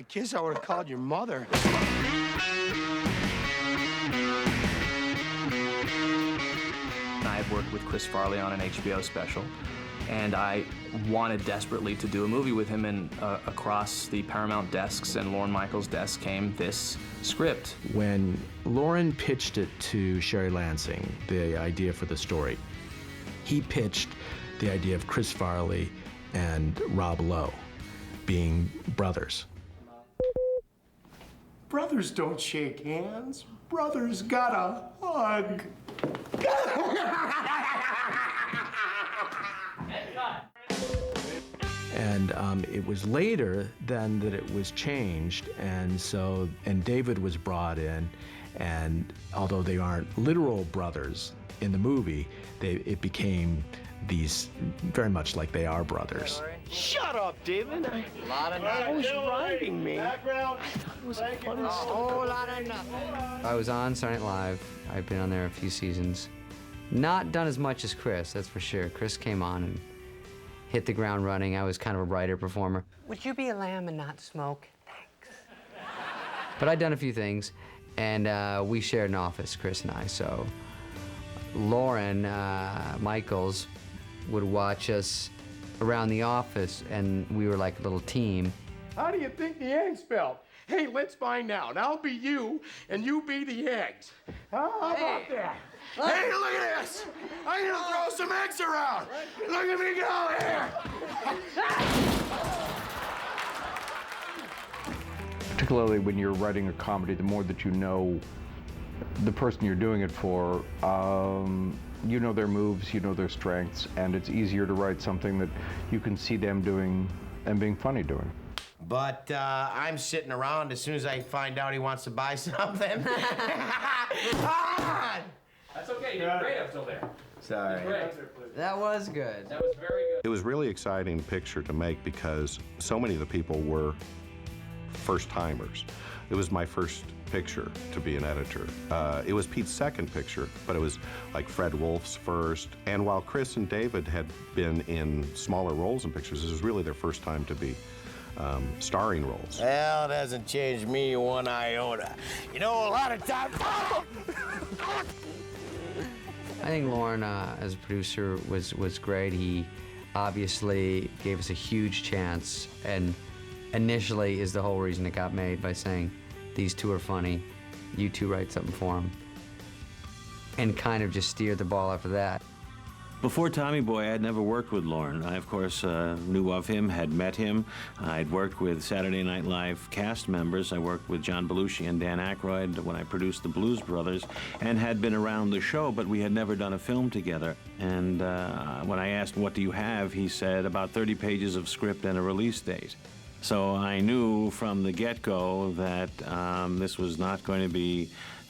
a kiss, I would have called your mother. I had worked with Chris Farley on an HBO special, and I wanted desperately to do a movie with him, and across the Paramount desks and Lorne Michaels' desk came this script. When Lorne pitched it to Sherry Lansing, the idea for the story, he pitched the idea of Chris Farley and Rob Lowe being brothers. Brothers don't shake hands. Brothers gotta hug. And it was later then that it was changed, and David was brought in, and although they aren't literal brothers in the movie, it became these very much like they are brothers. Shut up, David. A lot of I was riding me. Background. It was a funny A story. whole lot of nothing. I was on Saturday Night Live. I've been on there a few seasons. Not done as much as Chris, that's for sure. Chris came on and hit the ground running. I was kind of a writer performer. Would you be a lamb and not smoke? Thanks. But I'd done a few things, and we shared an office, Chris and I. So Lorne Michaels would watch us around the office, and we were like a little team. How do you think the eggs felt? Hey, let's find out. I'll be you, and you be the eggs. How about that? Hey, look at this! I'm gonna throw some eggs around! Look at me go here! Particularly when you're writing a comedy, the more that you know the person you're doing it for, you know their moves, you know their strengths, and it's easier to write something that you can see them doing and being funny doing. But I'm sitting around as soon as I find out he wants to buy something. That's okay, you did great up till there. Sorry. That was good. That was very good. It was a really exciting picture to make because so many of the people were first-timers. It was my first picture to be an editor. It was Pete's second picture, but it was like Fred Wolf's first. And while Chris and David had been in smaller roles in pictures, this was really their first time to be starring roles. Well, it hasn't changed me one iota. You know, a lot of times... I think Lorne, as a producer, was great. He obviously gave us a huge chance, and initially is the whole reason it got made, by saying, these two are funny, you two write something for them, and kind of just steered the ball after that. Before Tommy Boy, I had never worked with Lorne. I, of course, knew of him, had met him. I'd worked with Saturday Night Live cast members. I worked with John Belushi and Dan Aykroyd when I produced The Blues Brothers, and had been around the show, but we had never done a film together. And when I asked, what do you have, he said, about 30 pages of script and a release date. So I knew from the get-go that this was not going to be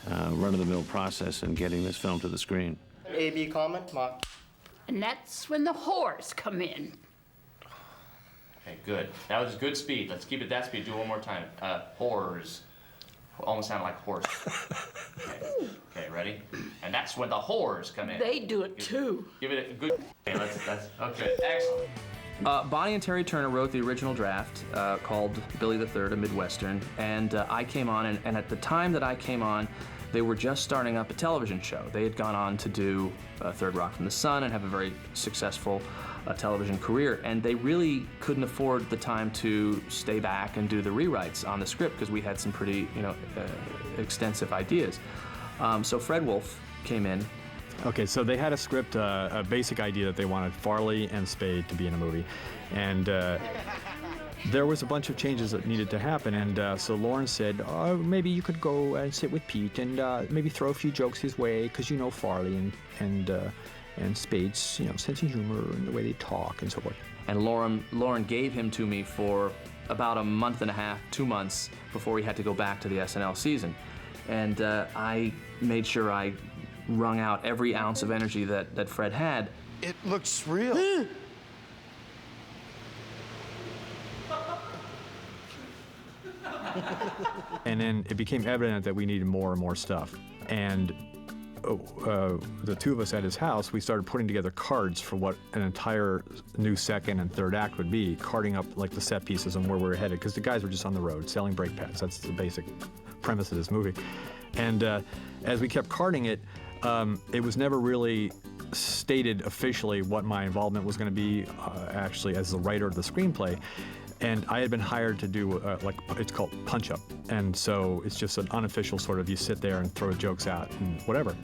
a run-of-the-mill process in getting this film to the screen. A/B comment, Mark. And that's when the whores come in. Okay, good. That was good speed. Let's keep it that speed. Do it one more time. Whores. Almost sounded like horse. Okay, ready? And that's when the whores come in. They do it too. Give it a good... Okay, that's... Okay, excellent. Bonnie and Terry Turner wrote the original draft called Billy the Third, a Midwestern, and I came on, and at the time that I came on, they were just starting up a television show. They had gone on to do Third Rock from the Sun and have a very successful television career, and they really couldn't afford the time to stay back and do the rewrites on the script because we had some pretty, extensive ideas. So Fred Wolf came in. Okay, so they had a script, a basic idea that they wanted Farley and Spade to be in a movie, and there was a bunch of changes that needed to happen, and so Lorne said, oh, maybe you could go and sit with Pete and maybe throw a few jokes his way, because you know Farley and Spade's sense of humor and the way they talk and so forth. And Lorne gave him to me for about a month and a half, 2 months, before he had to go back to the SNL season. And I made sure I wrung out every ounce of energy that Fred had. It looks real. And then it became evident that we needed more and more stuff. And the two of us at his house, we started putting together cards for what an entire new second and third act would be, carting up like the set pieces and where we were headed, because the guys were just on the road selling brake pads. That's the basic premise of this movie. And as we kept carting it, it was never really stated officially what my involvement was going to be, actually, as the writer of the screenplay. And I had been hired to do, it's called Punch Up. And so it's just an unofficial sort of, you sit there and throw jokes out and whatever.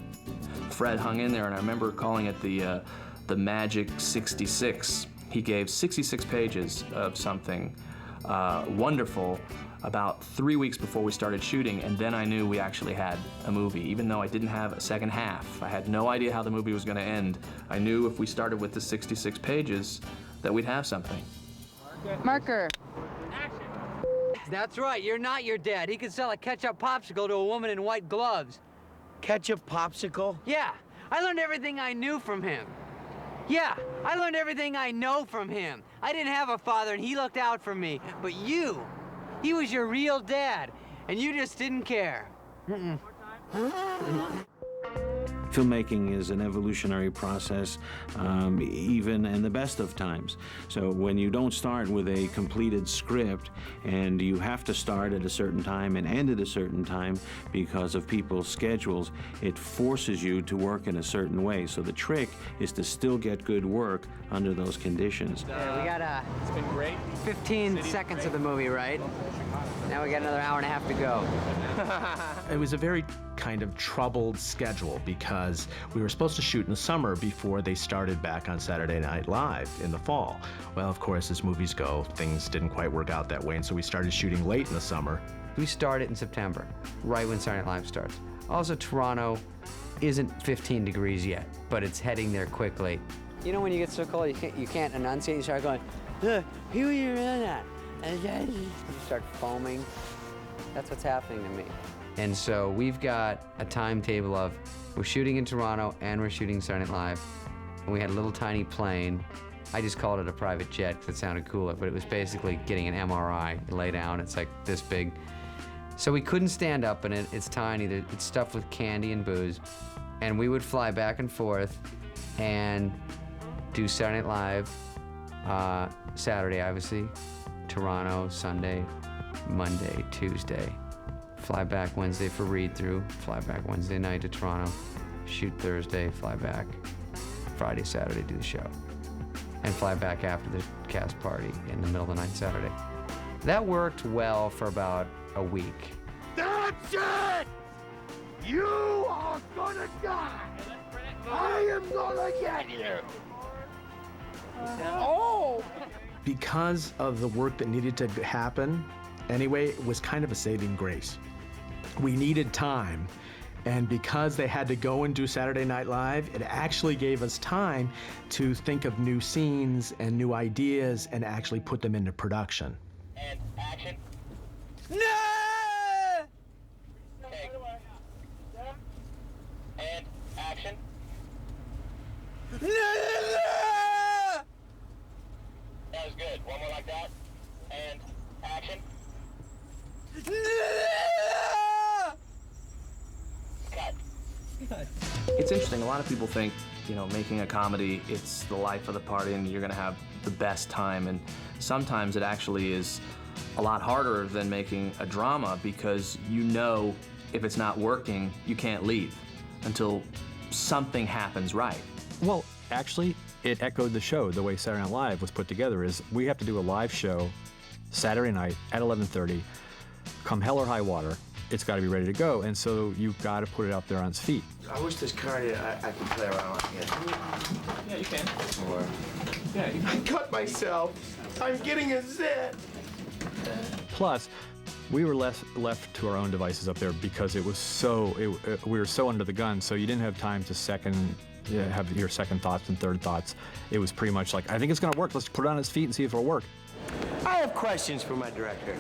Fred hung in there, and I remember calling it the Magic 66. He gave 66 pages of something wonderful about 3 weeks before we started shooting, and then I knew we actually had a movie, even though I didn't have a second half. I had no idea how the movie was going to end. I knew if we started with the 66 pages that we'd have something. Marker. That's right, you're not your dad. He could sell a ketchup popsicle to a woman in white gloves. Ketchup popsicle? Yeah, I learned everything I knew from him. Yeah, I learned everything I know from him. I didn't have a father and he looked out for me. But you, he was your real dad, and you just didn't care. Filmmaking is an evolutionary process, even in the best of times. So when you don't start with a completed script and you have to start at a certain time and end at a certain time because of people's schedules, it forces you to work in a certain way. So the trick is to still get good work under those conditions. Yeah, we got it's been great. 15 seconds of the movie, right? Now we got another hour and a half to go. It was a very kind of troubled schedule because we were supposed to shoot in the summer before they started back on Saturday Night Live in the fall. Well, of course, as movies go, things didn't quite work out that way, and so we started shooting late in the summer. We started in September, right when Saturday Night Live starts. Also, Toronto isn't 15 degrees yet, but it's heading there quickly. You know when you get so cold you can't enunciate, you start going, here you're in at. And you start foaming. That's what's happening to me. And so we've got a timetable of, we're shooting in Toronto and we're shooting Saturday Night Live. And we had a little tiny plane. I just called it a private jet because it sounded cooler, but it was basically getting an MRI. You lay down, it's like this big. So we couldn't stand up in it. It's tiny, it's stuffed with candy and booze. And we would fly back and forth and do Saturday Night Live, Saturday, obviously, Toronto, Sunday, Monday, Tuesday. Fly back Wednesday for read-through, fly back Wednesday night to Toronto, shoot Thursday, fly back Friday, Saturday, do the show. And fly back after the cast party in the middle of the night Saturday. That worked well for about a week. That's it! You are gonna die! I am gonna get you! Oh! Because of the work that needed to happen, anyway, it was kind of a saving grace. We needed time, and because they had to go and do Saturday Night Live, it actually gave us time to think of new scenes and new ideas and actually put them into production. And action. No! Okay. And action. That was good. One more like that. And action. Cut. It's interesting. A lot of people think, you know, making a comedy, it's the life of the party and you're going to have the best time. And sometimes it actually is a lot harder than making a drama because you know if it's not working, you can't leave until something happens right. Well, actually, it echoed the show. The way Saturday Night Live was put together is we have to do a live show Saturday night at 11:30, come hell or high water. It's got to be ready to go, and so you've got to put it out there on its feet. I wish this card I can play around with. Yeah, you can. Or, Yeah, you I cut myself. I'm getting a zit. Plus, we were left to our own devices up there because it was so, we were so under the gun, so you didn't have time to have your second thoughts and third thoughts. It was pretty much like, I think it's gonna work, let's put it on its feet and see if it'll work. I have questions for my director.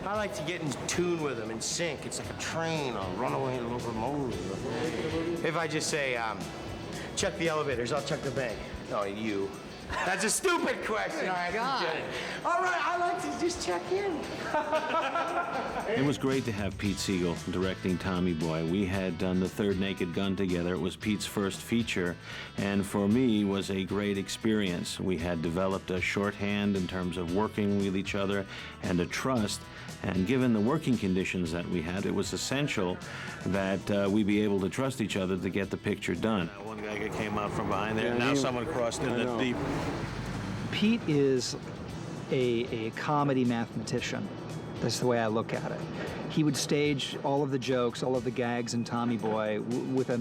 I like to get in tune with him, in sync. It's like a train, a runaway locomotive. If I just say, chuck the elevators, I'll chuck the bank. No, you. That's a stupid question. I have to say. All right, I like to just check in. It was great to have Pete Siegel directing Tommy Boy. We had done The Third Naked Gun together. It was Pete's first feature, and for me was a great experience. We had developed a shorthand in terms of working with each other and a trust, and given the working conditions that we had, it was essential that we be able to trust each other to get the picture done. One guy came out from behind there, and now someone crossed in the deep. Pete is a comedy mathematician. That's the way I look at it. He would stage all of the jokes, all of the gags in Tommy Boy with a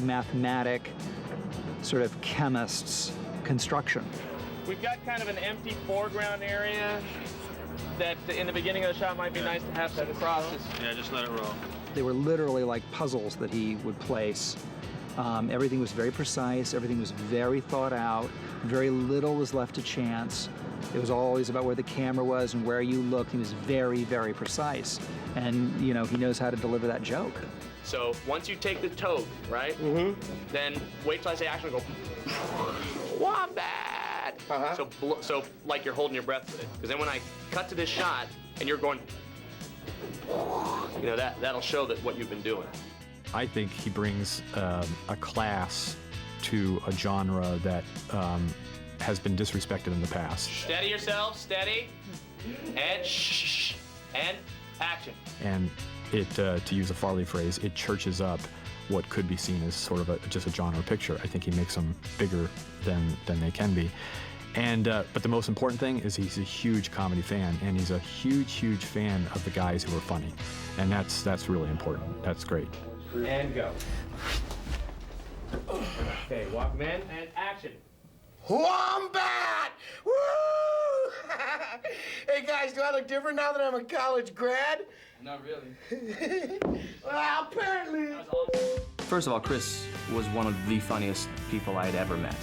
mathematic, sort of chemist's construction. We've got kind of an empty foreground area that in the beginning of the shot might be nice to have set across. Yeah, just let it roll. They were literally like puzzles that he would place. Everything was very precise, everything was very thought out, very little was left to chance. It was always about where the camera was and where you looked. He was very, very precise. And, you know, he knows how to deliver that joke. So once you take the toad, right? Mm-hmm. Then wait till I say action and go, wombat! So like you're holding your breath with it. Because then when I cut to this shot and you're going, you know, that'll show that what you've been doing. I think he brings a class to a genre that has been disrespected in the past. Steady yourself, steady, and shh, and action. And it, to use a Farley phrase, it churches up what could be seen as sort of just a genre picture. I think he makes them bigger than they can be. And but the most important thing is he's a huge comedy fan, and he's a huge fan of the guys who are funny, and that's really important. That's great. And go. Okay, walk men and action. Wombat! Woo! Hey guys, do I look different now that I'm a college grad? Not really. Well, apparently. First of all, Chris was one of the funniest people I'd ever met.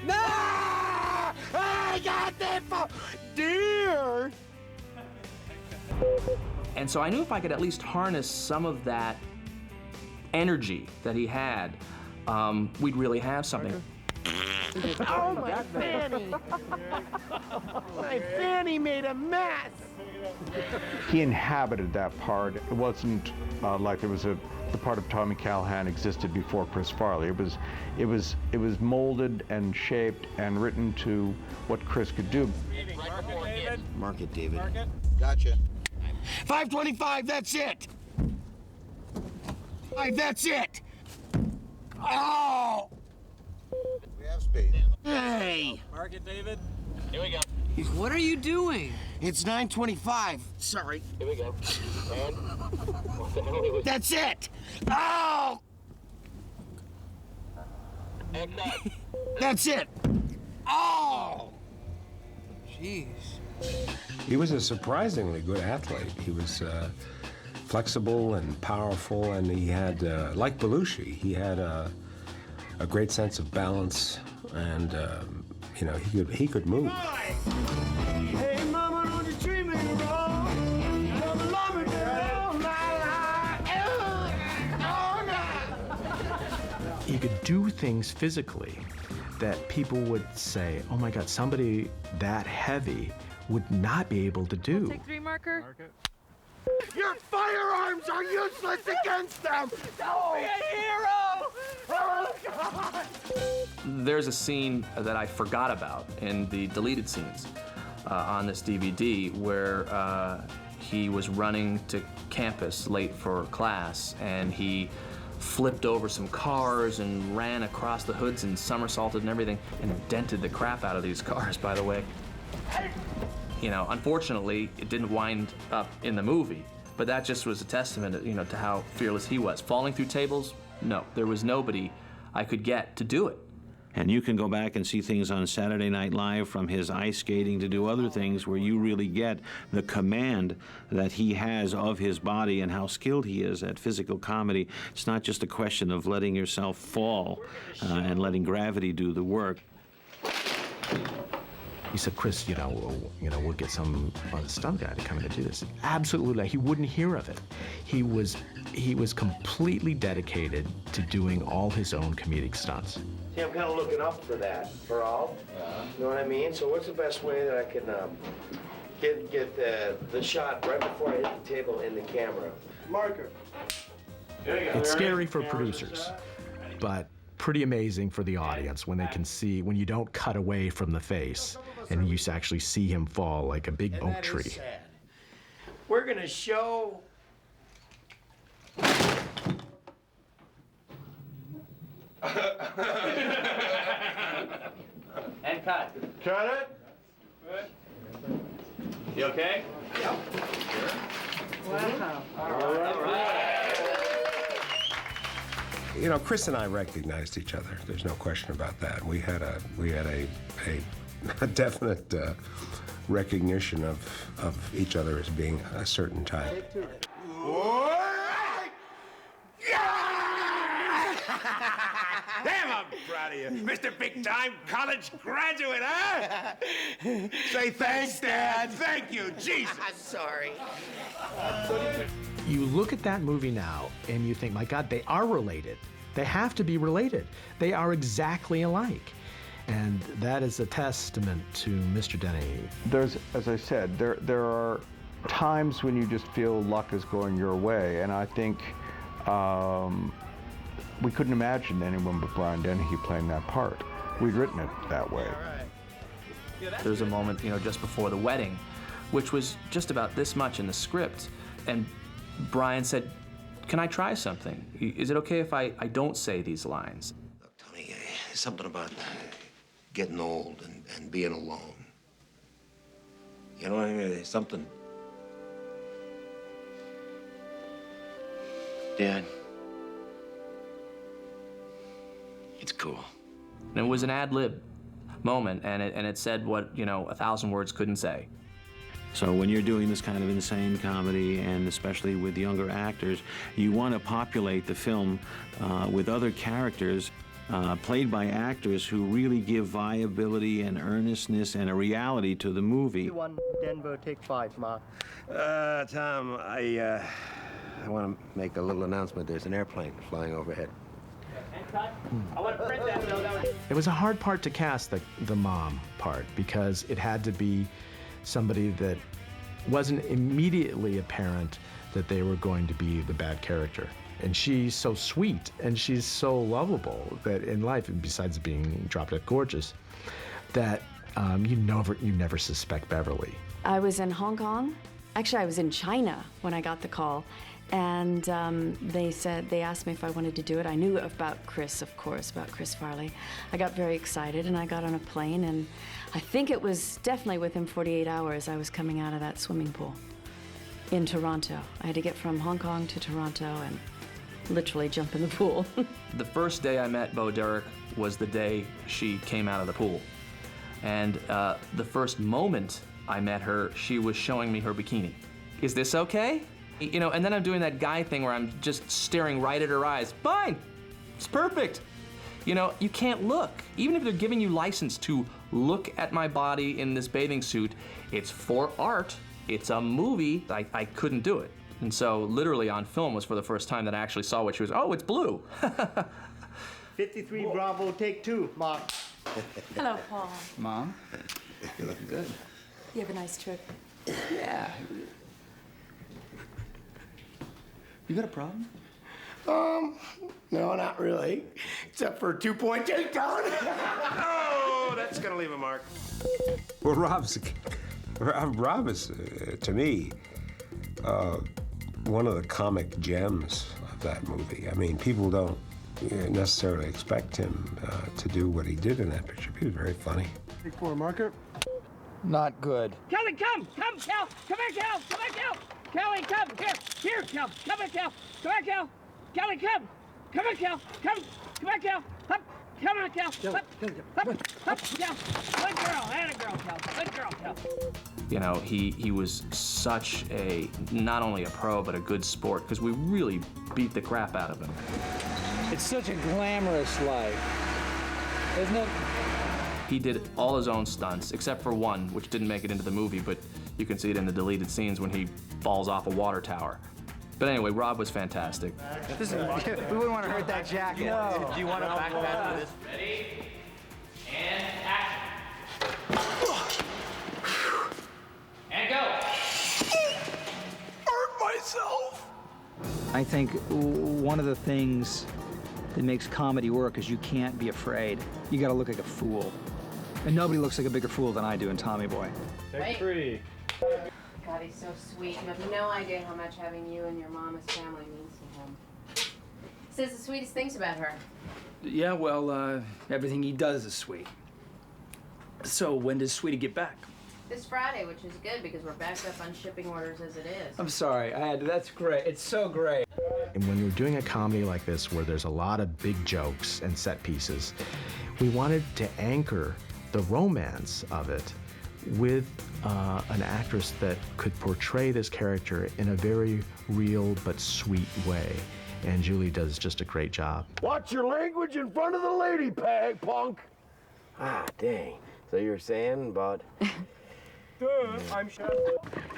No! I got that deer! And so I knew if I could at least harness some of that energy that he had, we'd really have something. Oh, my fanny! My fanny made a mess! He inhabited that part. It wasn't like there was the part of Tommy Callahan existed before Chris Farley. It was molded and shaped and written to what Chris could do. Mark it, David. Gotcha. 525, that's it! That's it! Oh! We have speed. Hey! Mark it, David. Here we go. What are you doing? It's 9:25. Sorry. Here we go. And what the hell are we... That's it! Oh! And cut. That's it! Oh! Jeez. He was a surprisingly good athlete. He was flexible and powerful, and he had, like Belushi, he had a great sense of balance, and you know, he could move. Hey, mama, don't you treat me wrong. Mama, love me, girl. He could do things physically that people would say, oh my God, somebody that heavy would not be able to do. Take 3 marker. Your firearms are useless against them! Don't be a hero! Oh, God! There's a scene that I forgot about in the deleted scenes on this DVD where he was running to campus late for class, and he flipped over some cars and ran across the hoods and somersaulted and everything, and dented the crap out of these cars, by the way. You know, unfortunately, it didn't wind up in the movie, but that just was a testament, you know, to how fearless he was. Falling through tables? No, there was nobody I could get to do it. And you can go back and see things on Saturday Night Live, from his ice skating to do other things, where you really get the command that he has of his body and how skilled he is at physical comedy. It's not just a question of letting yourself fall and letting gravity do the work. He said, Chris, we'll get some stunt guy to come in and do this. Absolutely, he wouldn't hear of it. He was completely dedicated to doing all his own comedic stunts. See, I'm kind of looking up for that, for all. You know what I mean? So what's the best way that I can get the shot right before I hit the table in the camera? Marker. It's scary for producers, but pretty amazing for the audience when they can see, when you don't cut away from the face and you actually see him fall like a big oak tree. We're gonna show. And cut. Cut it. You okay? Yep. Wow. All right. You know, Chris and I recognized each other. There's no question about that. We had a definite recognition of each other as being a certain type. Damn, I'm proud of you. Mr. Big-Time College graduate, huh? Say thanks, Dad. Thank you, Jesus. Sorry. You look at that movie now and you think, my God, they are related. They have to be related. They are exactly alike. And that is a testament to Mr. Denny. There's, as I said, there are times when you just feel luck is going your way, and I think we couldn't imagine anyone but Brian Dennehy playing that part. We'd written it that way. There's a moment, just before the wedding, which was just about this much in the script, and Brian said, "Can I try something? Is it okay if I don't say these lines?" Look, Tony, something about getting old and being alone. You know what I mean? There's something. Dad. It's cool. And it was an ad-lib moment, and it said what, 1,000 words couldn't say. So when you're doing this kind of insane comedy, and especially with younger actors, you want to populate the film with other characters played by actors who really give viability and earnestness and a reality to the movie. One Denver, take 5, Ma. Tom, I want to make a little announcement. There's an airplane flying overhead. I want to print that, though. It was a hard part to cast, the mom part, because it had to be somebody that wasn't immediately apparent that they were going to be the bad character. And she's so sweet and she's so lovable that in life, besides being drop-dead gorgeous, that you never suspect Beverly. I was in Hong Kong. Actually, I was in China when I got the call. And they asked me if I wanted to do it. I knew about Chris, of course, about Chris Farley. I got very excited and I got on a plane, and I think it was definitely within 48 hours I was coming out of that swimming pool in Toronto. I had to get from Hong Kong to Toronto and literally jump in the pool. The first day I met Bo Derek was the day she came out of the pool. And the first moment I met her, she was showing me her bikini. Is this okay? And then I'm doing that guy thing where I'm just staring right at her eyes. Fine, it's perfect. You can't look. Even if they're giving you license to look at my body in this bathing suit, it's for art, it's a movie, I couldn't do it. And so literally on film was for the first time that I actually saw what she was, oh, it's blue. 53 Bravo, take 2, Ma. Hello, Paul. Mom, you're looking good. You have a nice trip. Yeah. You got a problem? No, not really. Except for a 2-point takedown. Oh, that's gonna leave a mark. Well, Rob is, to me, one of the comic gems of that movie. I mean, people don't necessarily expect him to do what he did in that picture. He was very funny. Take 4, marker. Not good. Kelly, come, Cal. Come here, Cal. Come here, Cal. Kelly, come. Here, Cal. Come here, Cal. Come here, Cal. Kelly, come. Come here, Cal. Come here, Cal. Up. Come on, Cal. Up, Cal. Good girl. And a girl, Cal. Good girl, Cal. He was such not only a pro, but a good sport, because we really beat the crap out of him. It's such a glamorous life, isn't it? He did all his own stunts, except for one, which didn't make it into the movie, but you can see it in the deleted scenes when he falls off a water tower. But anyway, Rob was fantastic. We wouldn't want to hurt that jacket. No. Do you want to back that for this? Ready? And action. And go. Hurt myself. I think one of the things that makes comedy work is you can't be afraid. You got to look like a fool. And nobody looks like a bigger fool than I do in Tommy Boy. Take 3. God, he's so sweet. You have no idea how much having you and your mama's family means to him. Says the sweetest things about her. Yeah, well, everything he does is sweet. So when does Sweetie get back? This Friday, which is good because we're backed up on shipping orders as it is. I'm sorry, I had to. That's great. It's so great. And when you're doing a comedy like this where there's a lot of big jokes and set pieces, we wanted to anchor the romance of it with an actress that could portray this character in a very real but sweet way. And Julie does just a great job. Watch your language in front of the lady, punk. Ah, dang. So you're saying about... I'm sure.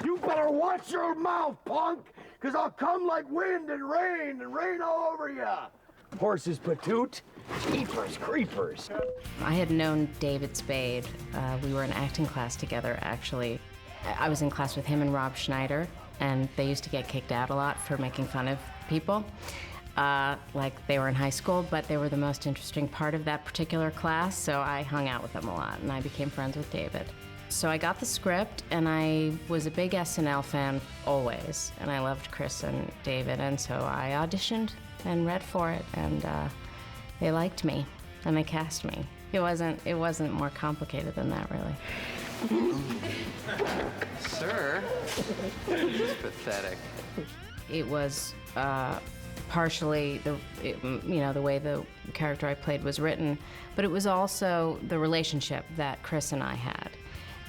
You better watch your mouth, punk, because I'll come like wind and rain all over ya. Horses patoot, jeepers creepers. I had known David Spade. We were in acting class together, actually. I was in class with him and Rob Schneider, and they used to get kicked out a lot for making fun of people, like they were in high school, but they were the most interesting part of that particular class, so I hung out with them a lot, and I became friends with David. So I got the script, and I was a big SNL fan always, and I loved Chris and David, and so I auditioned and read for it, and they liked me, and they cast me. It wasn't more complicated than that, really. Sir, this is pathetic. It was partially the way the character I played was written, but it was also the relationship that Chris and I had.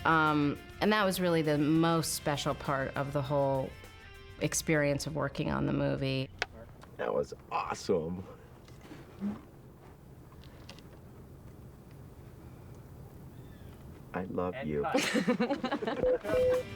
And that was really the most special part of the whole experience of working on the movie. That was awesome. I love you.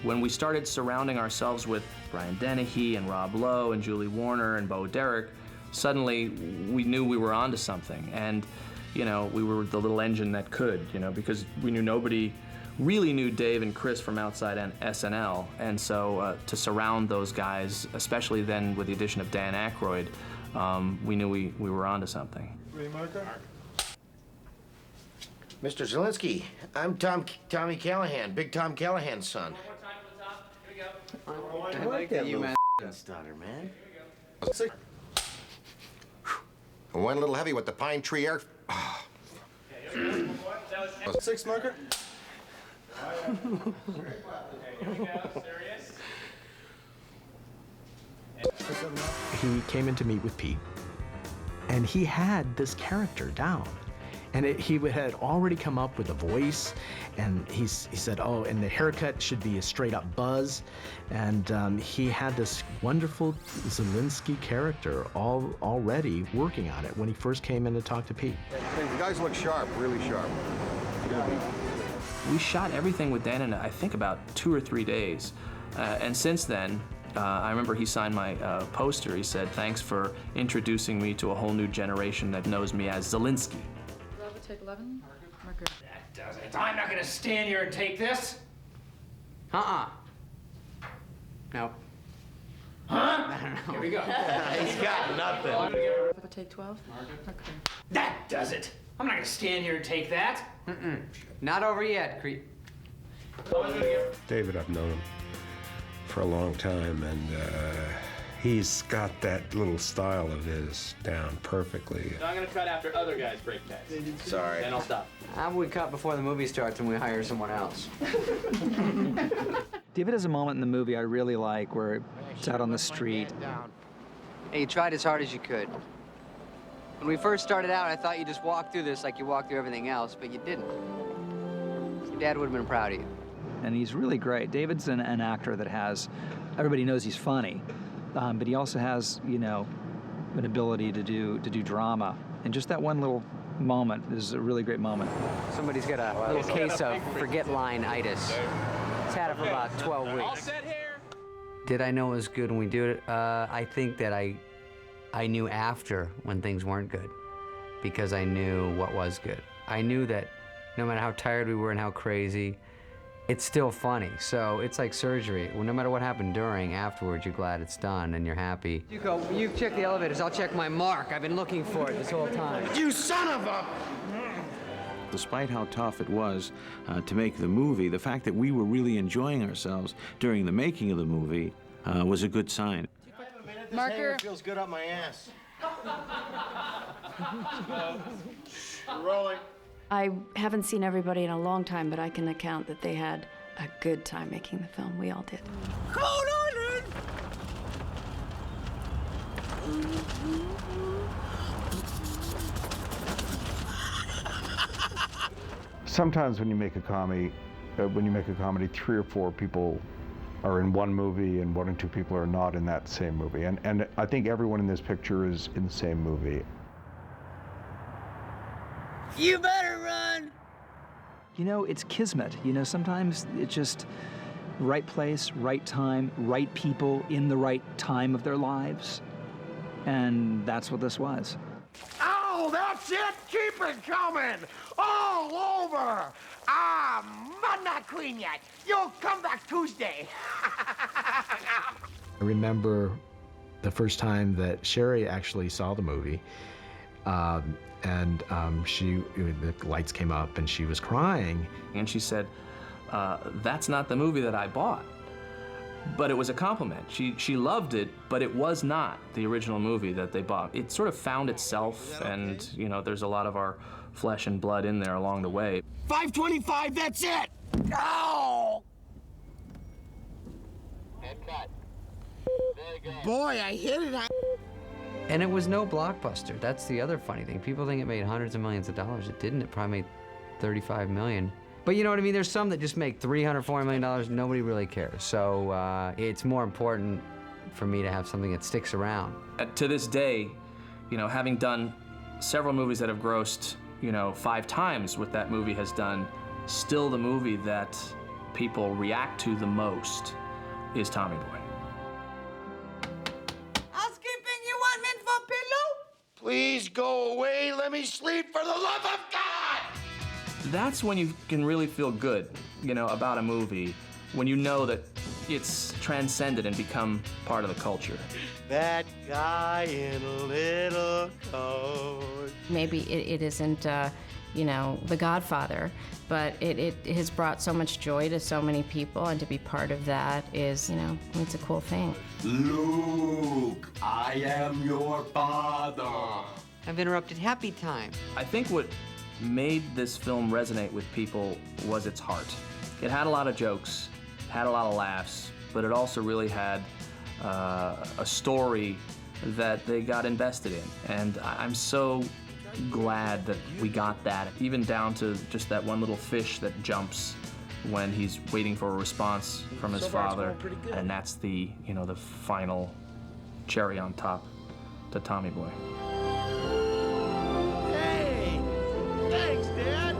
When we started surrounding ourselves with Brian Dennehy and Rob Lowe and Julie Warner and Bo Derek, suddenly we knew we were onto something. And, you know, we were the little engine that could, you know, because we knew nobody really knew Dave and Chris from outside SNL. And so to surround those guys, especially then with the addition of Dan Aykroyd, we knew we were onto something. Mr. Zielinski, I'm Tommy Callahan, Big Tom Callahan's son. I like that you man. Stutter, man. I went a little heavy with the pine tree air. Six marker. He came in to meet with Pete, and he had this character down. And he had already come up with a voice, and he said, oh, and the haircut should be a straight-up buzz. And he had this wonderful Zielinski character already working on it when he first came in to talk to Pete. Hey, you guys look sharp, really sharp. We shot everything with Dan in, I think, about 2 or 3 days. And since then, I remember he signed my poster. He said, thanks for introducing me to a whole new generation that knows me as Zielinski. Take 11. Marker. That does it. I'm not gonna stand here and take this. No. Huh? Here we go. He's got nothing. Take 12. Okay. That does it. I'm not gonna stand here and take that. Not over yet, creep. David, I've known him for a long time, and he's got that little style of his down perfectly. So I'm gonna cut after other guys break tests. Sorry. Then I'll stop. How about we cut before the movie starts and we hire someone else? David has a moment in the movie I really like where it's out on the street. Hey, you tried as hard as you could. When we first started out, I thought you just walked through this like you walked through everything else, but you didn't. Your dad would have been proud of you. And he's really great. David's an actor that has, everybody knows he's funny, but he also has, you know, an ability to do drama. And just that one little moment. This is a really great moment. Somebody's got a little case of forget line-itis. He's had it for about 12 weeks. All set here. Did I know it was good when we did it? I think that I knew after when things weren't good, because I knew what was good. I knew that no matter how tired we were and how crazy, it's still funny. So it's like surgery. Well, no matter what happened during, afterwards, you're glad it's done and you're happy. You go, you check the elevators, I'll check my mark. I've been looking for it this whole time. You son of a... Despite how tough it was to make the movie, the fact that we were really enjoying ourselves during the making of the movie was a good sign. Marker. Feels good up my ass. Rolling. I haven't seen everybody in a long time, but I can account that they had a good time making the film. We all did. Come on, Lynn. Sometimes when you make a comedy, 3 or 4 people are in one movie and 1 or 2 people are not in that same movie. And I think everyone in this picture is in the same movie. You better run. You know, it's kismet. You know, sometimes it's just right place, right time, right people in the right time of their lives. And that's what this was. Oh, that's it. Keep it coming. All over. I'm not queen yet. You'll come back Tuesday. I remember the first time that Sherry actually saw the movie, the lights came up and she was crying. And she said, that's not the movie that I bought. But it was a compliment. She loved it, but it was not the original movie that they bought. It sort of found itself, and you know, there's a lot of our flesh and blood in there along the way. 525, that's it. Oh! Head cut. Very good. Boy, I hit it. And it was no blockbuster. That's the other funny thing. People think it made hundreds of millions of dollars. It didn't. It probably made 35 million. But you know what I mean? There's some that just make $300, $400 million. Nobody really cares. So it's more important for me to have something that sticks around. To this day, you know, having done several movies that have grossed, you know, 5 times what that movie has done, still the movie that people react to the most is Tommy Boy. Housekeeping, you want mint for pillow? Please go away. Let me sleep for the love of God. That's when you can really feel good, you know, about a movie, when you know that it's transcended and become part of the culture. That guy in a little coat. Maybe it isn't, you know, The Godfather, but it has brought so much joy to so many people, and to be part of that is, you know, it's a cool thing. Luke, I am your father. I've interrupted happy time. I think what made this film resonate with people was its heart. It had a lot of jokes, had a lot of laughs, but it also really had a story that they got invested in. And I'm so glad that we got that, even down to just that one little fish that jumps when he's waiting for a response from his father. And that's the, you know, the final cherry on top to Tommy Boy. Thanks, Dad.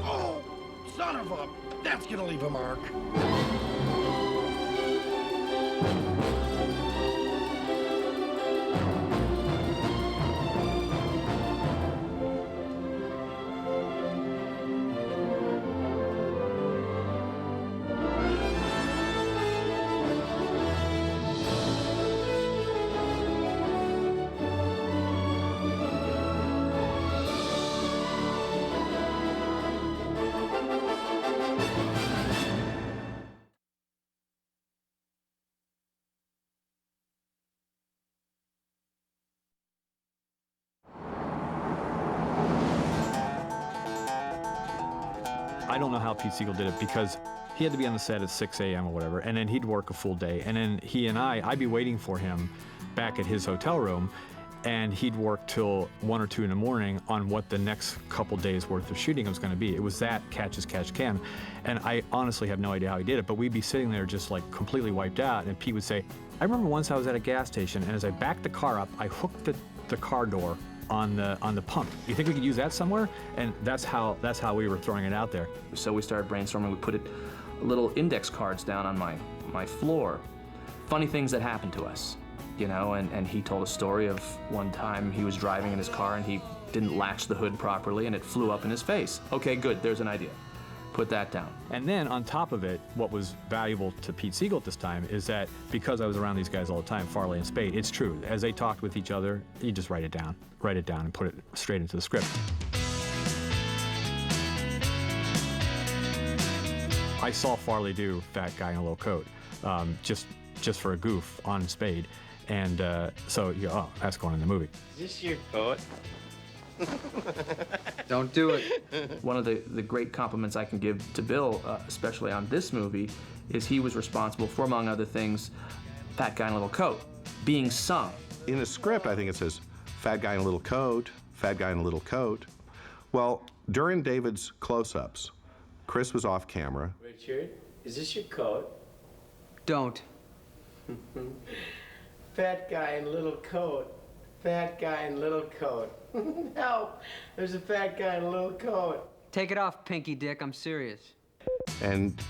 Oh, son of a... That's gonna leave a mark. I don't know how Pete Segal did it, because he had to be on the set at 6 a.m. or whatever, and then he'd work a full day. And then he and I'd be waiting for him back at his hotel room, and he'd work till 1 or 2 in the morning on what the next couple days worth of shooting was going to be. It was that catch as catch can. And I honestly have no idea how he did it, but we'd be sitting there just like completely wiped out, and Pete would say, I remember once I was at a gas station, and as I backed the car up, I hooked the car door on the pump. You think we could use that somewhere? And that's how we were throwing it out there. So we started brainstorming. We put little index cards down on my floor. Funny things that happened to us, you know, and he told a story of one time he was driving in his car and he didn't latch the hood properly and it flew up in his face. Okay, good, there's an idea. Put that down. And then on top of it, what was valuable to Pete Segal at this time is that because I was around these guys all the time, Farley and Spade, it's true. As they talked with each other, you just write it down and put it straight into the script. I saw Farley do Fat Guy in a Little Coat, just for a goof on Spade. And so you go, oh, that's going in the movie. Is this your coat? Don't do it. One of the great compliments I can give to Bill, especially on this movie, is he was responsible for, among other things, Fat Guy in a Little Coat, being sung. In the script, I think it says, Fat Guy in a Little Coat, Fat Guy in a Little Coat. Well, during David's close-ups, Chris was off camera. Richard, is this your coat? Don't. Fat guy in little coat. Fat guy in little coat. Help! There's a fat guy in a little coat. Take it off, Pinky Dick. I'm serious. And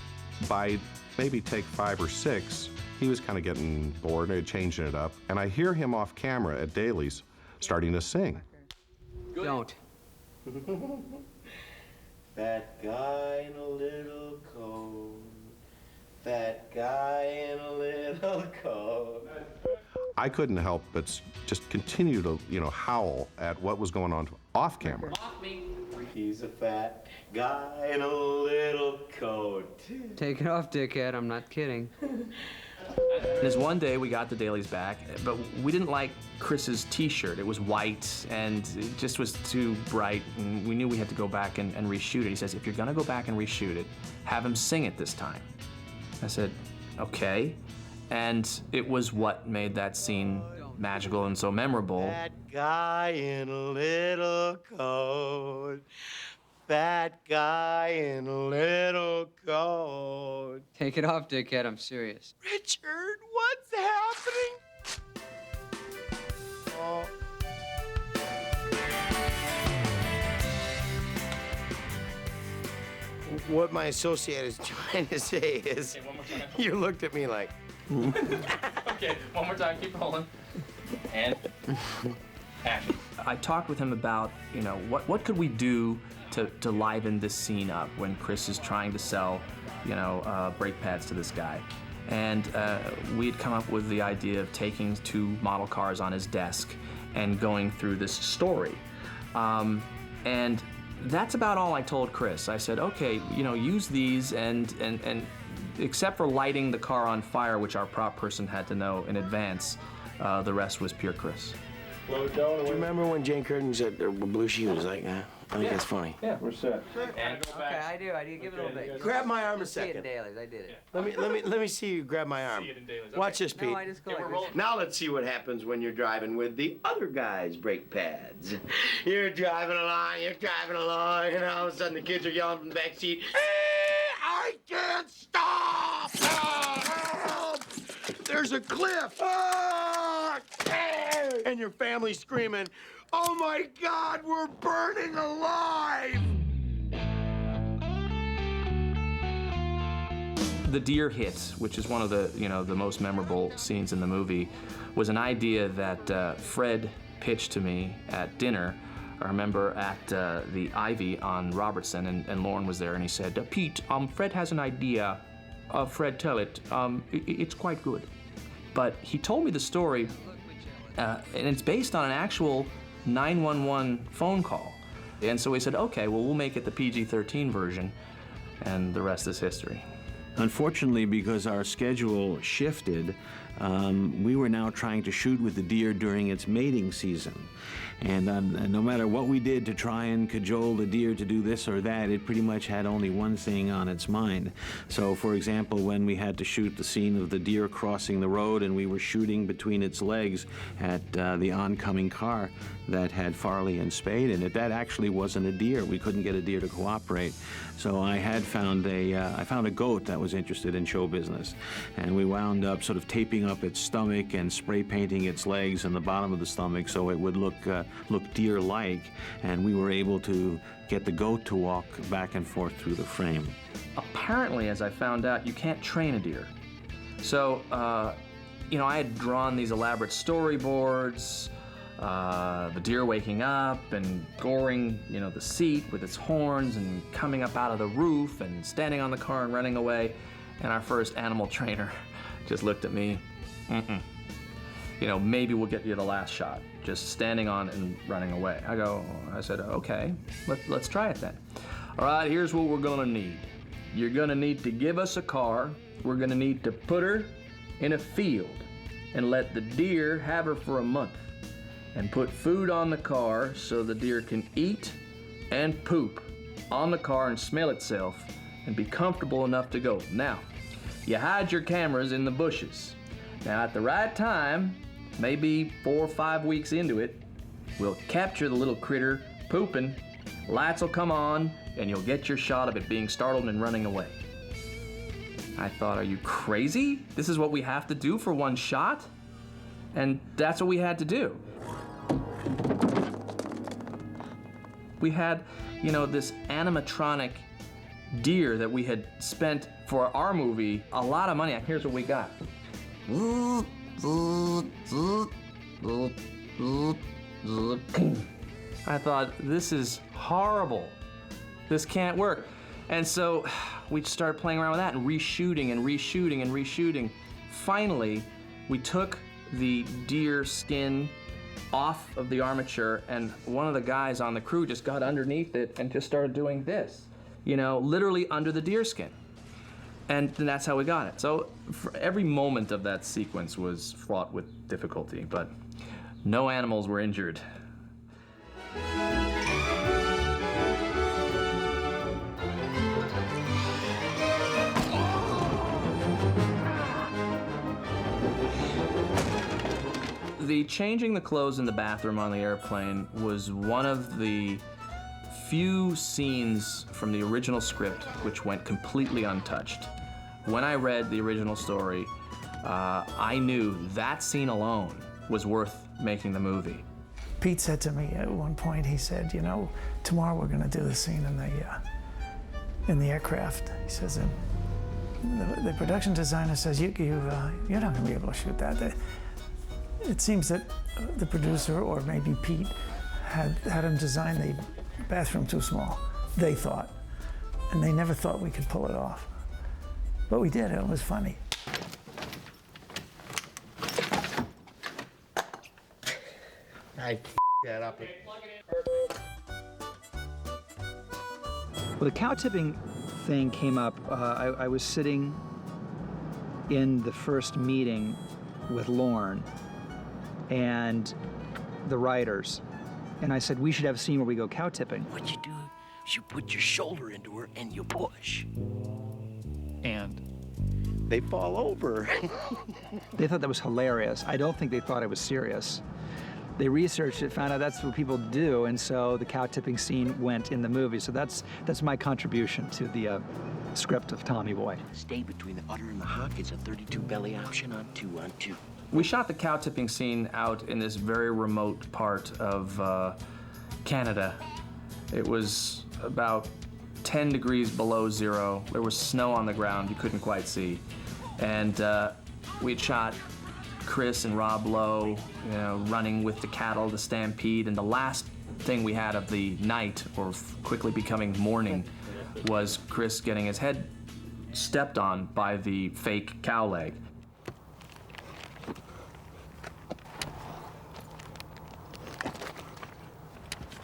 by maybe take 5 or 6, he was kind of getting bored and changing it up. And I hear him off camera at Daly's starting to sing. Don't. Fat guy in a little coat. Fat guy in a little coat. I couldn't help but just continue to, howl at what was going on off camera. He's a fat guy in a little coat. Take it off, dickhead. I'm not kidding. There's one day we got the dailies back, but we didn't like Chris's t-shirt. It was white and it just was too bright, and we knew we had to go back and reshoot it. He says, if you're gonna go back and reshoot it, have him sing it this time. I said, okay. And it was what made that scene magical and so memorable. Fat guy in a little coat. Fat guy in a little coat. Take it off, dickhead. I'm serious. Richard, what's happening? Oh. What my associate is trying to say is, you looked at me like. Okay, one more time, keep rolling. And action. I talked with him about, what could we do to liven this scene up when Chris is trying to sell, brake pads to this guy. And we had come up with the idea of taking 2 model cars on his desk and going through this story. And that's about all I told Chris. I said, okay, use these and except for lighting the car on fire, which our prop person had to know in advance, the rest was pure Chris. Do you remember when Jane Curtin said, Belushi was like, I think that's funny. Yeah, we're set. And okay, I do. Give it a little bit. Grab my arm a See it in second. dailies. I did it. Let me see you grab my arm. Watch this, Pete. No, I just go like this. Now let's see what happens when you're driving with the other guy's brake pads. You're driving along, and all of a sudden the kids are yelling from the back seat, I can't stop! Help! There's a cliff! And your family's screaming, oh my God, we're burning alive! The deer hit, which is one of the the most memorable scenes in the movie, was an idea that Fred pitched to me at dinner. I remember at the Ivy on Robertson, and Lorne was there, and he said, Pete, Fred has an idea. Fred, tell it. It's quite good. But he told me the story, and it's based on an actual 911 phone call. And so we said, okay, well, we'll make it the PG-13 version, and the rest is history. Unfortunately, because our schedule shifted, we were now trying to shoot with the deer during its mating season. And no matter what we did to try and cajole the deer to do this or that, it pretty much had only one thing on its mind. So, for example, when we had to shoot the scene of the deer crossing the road and we were shooting between its legs at the oncoming car that had Farley and Spade in it, that actually wasn't a deer. We couldn't get a deer to cooperate. So I had found a goat that that was interested in show business. And we wound up sort of taping up its stomach and spray painting its legs and the bottom of the stomach so it would look deer-like, and we were able to get the goat to walk back and forth through the frame. Apparently, as I found out, you can't train a deer. So, you know, I had drawn these elaborate storyboards, the deer waking up and goring, you know, the seat with its horns and coming up out of the roof and standing on the car and running away. And our first animal trainer just looked at me, you know, maybe we'll get you the last shot, just standing on it and running away. I said, okay, let's try it then. All right, here's what we're gonna need. You're gonna need to give us a car. We're gonna need to put her in a field and let the deer have her for a month, and put food on the car so the deer can eat and poop on the car and smell itself and be comfortable enough to go. Now, you hide your cameras in the bushes. Now, at the right time, maybe 4 or 5 weeks into it, we'll capture the little critter pooping, lights will come on, and you'll get your shot of it being startled and running away. I thought, are you crazy? This is what we have to do for one shot? And that's what we had to do. We had, you know, this animatronic deer that we had spent for our movie a lot of money on. Here's what we got. I thought, this is horrible. This can't work. And so we started playing around with that and reshooting and reshooting and reshooting. Finally, we took the deer skin off of the armature, and one of the guys on the crew just got underneath it and just started doing this, you know, literally under the deer skin. And that's how we got it. So for every moment of that sequence was fraught with difficulty, but no animals were injured. The changing the clothes in the bathroom on the airplane was one of the few scenes from the original script which went completely untouched. When I read the original story, I knew that scene alone was worth making the movie. Pete said to me at one point, he said, you know, tomorrow we're going to do the scene in the aircraft. He says, and the production designer says, you're not going to be able to shoot that. It seems that the producer, or maybe Pete, had him design the bathroom too small, they thought. And they never thought we could pull it off. But we did, it was funny. I that up. Well, the cow tipping thing came up. I was sitting in the first meeting with Lorne and the writers, and I said, we should have a scene where we go cow tipping. What you do is you put your shoulder into her and you push. And they fall over. They thought that was hilarious. I don't think they thought I was serious. They researched it, found out that's what people do, and so the cow tipping scene went in the movie. So that's my contribution to the script of Tommy Boy. Stay between the udder and the hock. It's a 32 belly option on 2-on-2. We shot the cow tipping scene out in this very remote part of Canada. It was about 10 degrees below zero. There was snow on the ground you couldn't quite see. And we'd shot Chris and Rob Lowe, you know, running with the cattle, the stampede, and the last thing we had of the night, or quickly becoming morning, was Chris getting his head stepped on by the fake cow leg.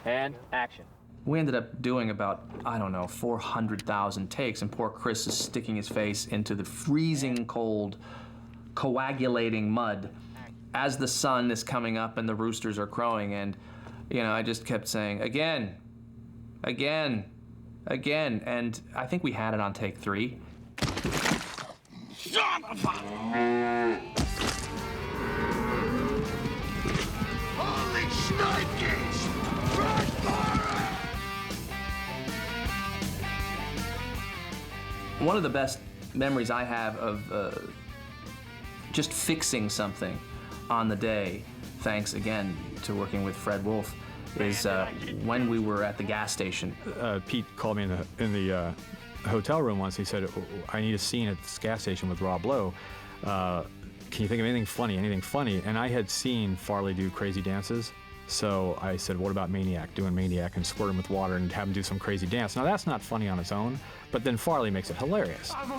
And action. We ended up doing about, I don't know, 400,000 takes, and poor Chris is sticking his face into the freezing cold, coagulating mud as the sun is coming up and the roosters are crowing. And, you know, I just kept saying, again, again, again. And I think we had it on take 3. Son of a... Holy shnikes! Right for One of the best memories I have of just fixing something on the day, thanks again to working with Fred Wolf, is when we were at the gas station. Pete called me in the hotel room once. He said, I need a scene at this gas station with Rob Lowe. Can you think of anything funny? And I had seen Farley do crazy dances. So I said, what about Maniac, doing Maniac and squirting with water and have him do some crazy dance. Now that's not funny on its own, but then Farley makes it hilarious. I'm a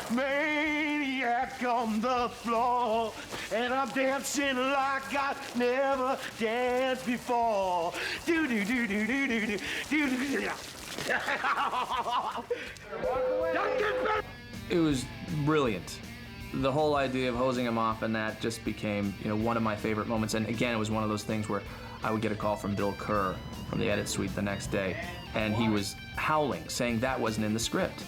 maniac on the floor, and I'm dancing like I never danced before. Do do do do do do do do do. It was brilliant. The whole idea of hosing him off and that just became, one of my favorite moments. And again, it was one of those things where I would get a call from Bill Kerr from the edit suite the next day, and he was howling, saying that wasn't in the script.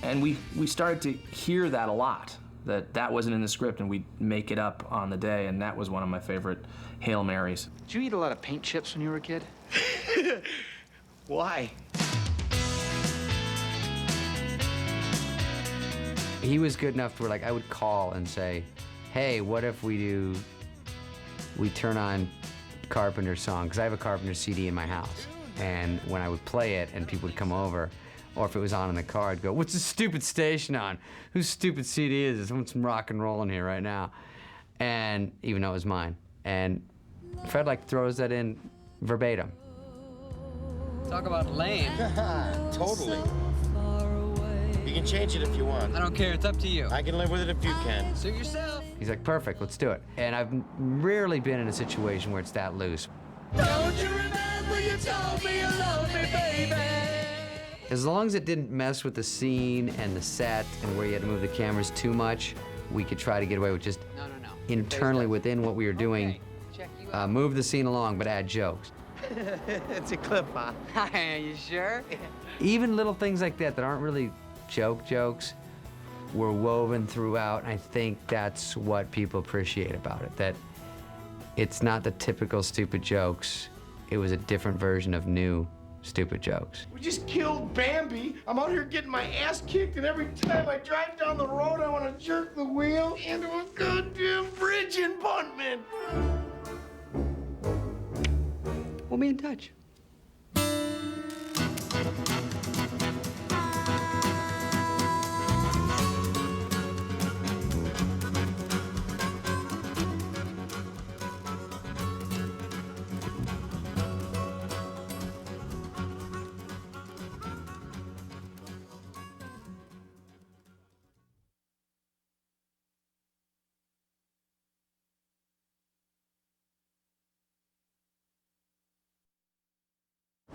And we started to hear that a lot, that wasn't in the script, and we'd make it up on the day, and that was one of my favorite Hail Marys. Did you eat a lot of paint chips when you were a kid? Why? He was good enough to where, like, I would call and say, hey, what if we turn on Carpenter's song? Because I have a Carpenter CD in my house. And when I would play it and people would come over, or if it was on in the car, I'd go, what's this stupid station on? Whose stupid CD is this? I want some rock and roll in here right now. And even though it was mine. And Fred, like, throws that in verbatim. Talk about lame. Totally. You can change it if you want. I don't care, it's up to you. I can live with it if you can. Suit yourself. He's like, perfect, let's do it. And I've rarely been in a situation where it's that loose. Don't you remember you told me you loved me, baby? As long as it didn't mess with the scene and the set and where you had to move the cameras too much, we could try to get away with just internally within what we were doing, move the scene along but add jokes. It's a clip, huh? Are you sure? Even little things like that aren't really jokes were woven throughout, and I think that's what people appreciate about it, that it's not the typical stupid jokes. It was a different version of new stupid jokes. We just killed Bambi. I'm out here getting my ass kicked, and every time I drive down the road, I want to jerk the wheel into a goddamn bridge impoundment. We'll be in touch.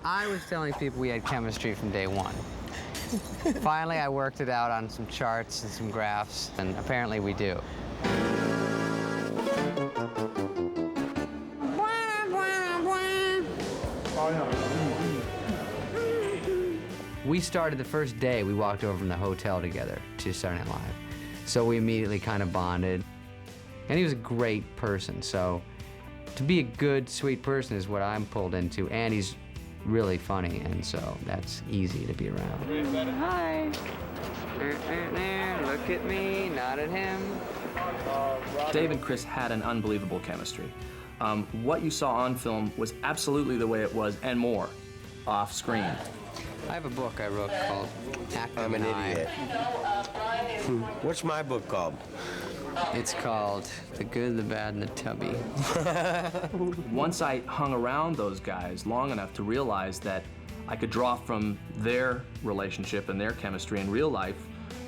I was telling people we had chemistry from day one. Finally, I worked it out on some charts and some graphs, and apparently we do. We started the first day, we walked over from the hotel together to Saturday Night Live. So we immediately kind of bonded. And he was a great person, so to be a good, sweet person is what I'm pulled into, and he's really funny, and so that's easy to be around. Hi. Look at me, not at him. Dave and Chris had an unbelievable chemistry. What you saw on film was absolutely the way it was, and more, off screen. I have a book I wrote called Acting I'm an idiot. What's my book called? It's called The Good, the Bad, and the Tubby. Once I hung around those guys long enough to realize that I could draw from their relationship and their chemistry in real life,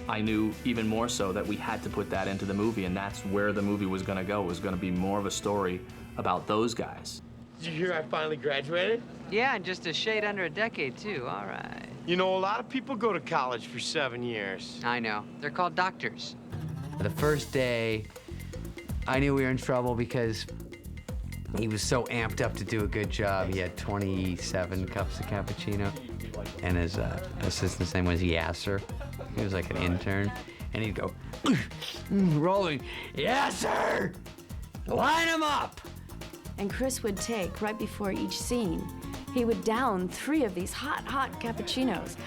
I knew even more so that we had to put that into the movie, and that's where the movie was going to go. It was going to be more of a story about those guys. Did you hear I finally graduated? Yeah, and just a shade under a decade, too. All right. You know, a lot of people go to college for 7 years. I know. They're called doctors. The first day, I knew we were in trouble because he was so amped up to do a good job. He had 27 cups of cappuccino, and his assistant's name was Yasser. He was like an intern, and he'd go, rolling, Yasser, line him up. And Chris would take, right before each scene, he would down 3 of these hot cappuccinos.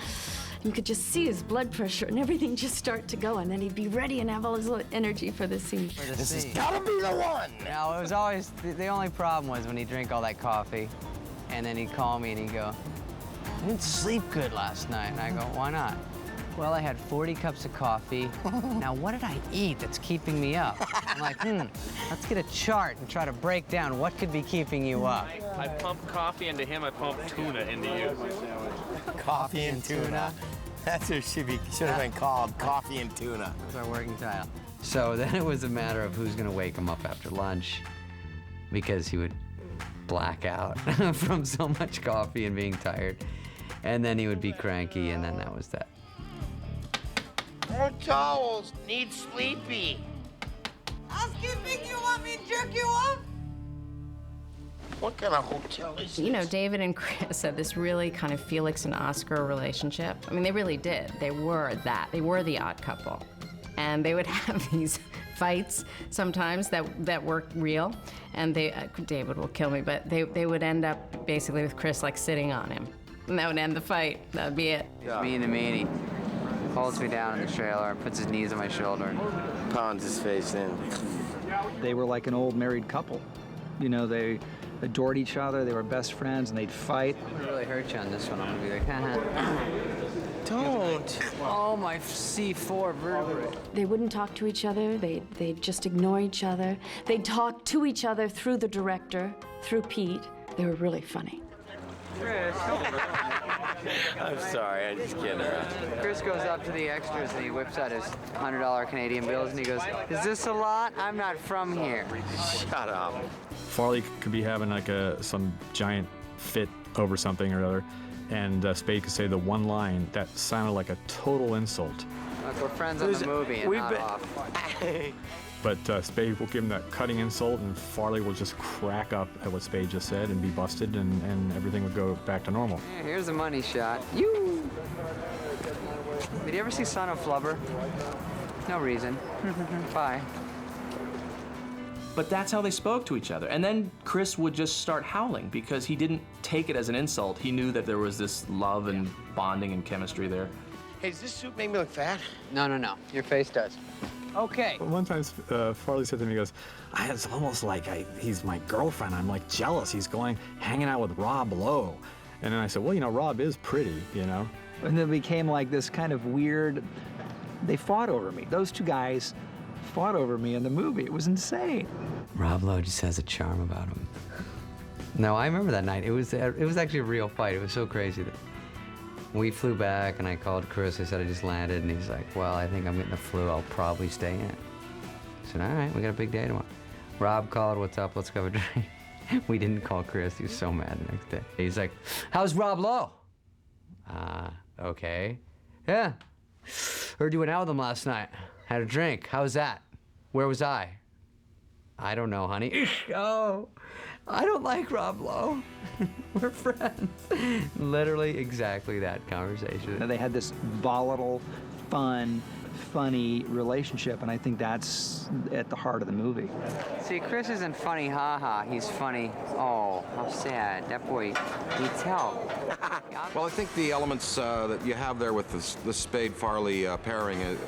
You could just see his blood pressure and everything just start to go, and then he'd be ready and have all his energy for the scene. This has gotta be the one! No, it was always, the only problem was when he'd drink all that coffee, and then he'd call me and he'd go, I didn't sleep good last night. And I go, why not? Well, I had 40 cups of coffee. Now, what did I eat that's keeping me up? I'm like, let's get a chart and try to break down what could be keeping you up. I pump coffee into him, I pump tuna into you. Coffee and tuna. That's what should have been called, Coffee and Tuna. That's our working title. So then it was a matter of who's gonna wake him up after lunch, because he would black out from so much coffee and being tired. And then he would be cranky, and then that was that. More towels. Need sleepy. Housekeeping, you want me to jerk you off? What kind of hotel is this? You know, David and Chris had this really kind of Felix and Oscar relationship. I mean, they really did. They were that. They were the odd couple. And they would have these fights sometimes that were real. And David will kill me, but they would end up basically with Chris like sitting on him. And that would end the fight. That would be it. Me and the meanie. Holds me down in the trailer, puts his knees on my shoulder. Pounds his face in. They were like an old married couple. You know, they adored each other, they were best friends, and they'd fight. It really hurt you on this one. I'm gonna be like, haha. Don't. Oh, my C4 vertebrae. They wouldn't talk to each other. They'd just ignore each other. They'd talk to each other through the director, through Pete. They were really funny. Chris. I'm sorry, I'm just kidding around. Chris goes up to the extras and he whips out his $100 Canadian bills and he goes, is this a lot? I'm not from here. Shut up. Farley could be having like some giant fit over something or other, and Spade could say the one line that sounded like a total insult. Look, we're friends on the movie and not off. But Spade will give him that cutting insult, and Farley will just crack up at what Spade just said and be busted, and everything would go back to normal. Yeah, here's a money shot. You. Did you ever see Son of Flubber? No reason. Bye. But that's how they spoke to each other. And then Chris would just start howling because he didn't take it as an insult. He knew that there was this love and bonding and chemistry there. Hey, does this suit make me look fat? No. Your face does. Okay. One time, Farley said to me, he goes, it's almost like he's my girlfriend. I'm like jealous. He's hanging out with Rob Lowe. And then I said, well, you know, Rob is pretty, you know. And then it became like this kind of weird, they fought over me. Those two guys fought over me in the movie. It was insane. Rob Lowe just has a charm about him. No, I remember that night. It was actually a real fight. It was so crazy that we flew back, and I called Chris. I said I just landed, and he's like, well, I think I'm getting the flu. I'll probably stay in. I said, all right, we got a big day tomorrow. Rob called, what's up? Let's go have a drink. We didn't call Chris. He was so mad the next day. He's like, how's Rob Lowe? Okay. Yeah. Heard you went out with him last night. Had a drink. How was that? Where was I? I don't know, honey. Oh, I don't like Rob Lowe. We're friends. Literally exactly that conversation. They had this volatile, fun, funny relationship, and I think that's at the heart of the movie. See, Chris isn't funny, ha-ha. He's funny, oh, how sad. That boy needs help. Well, I think the elements that you have there with the Spade-Farley pairing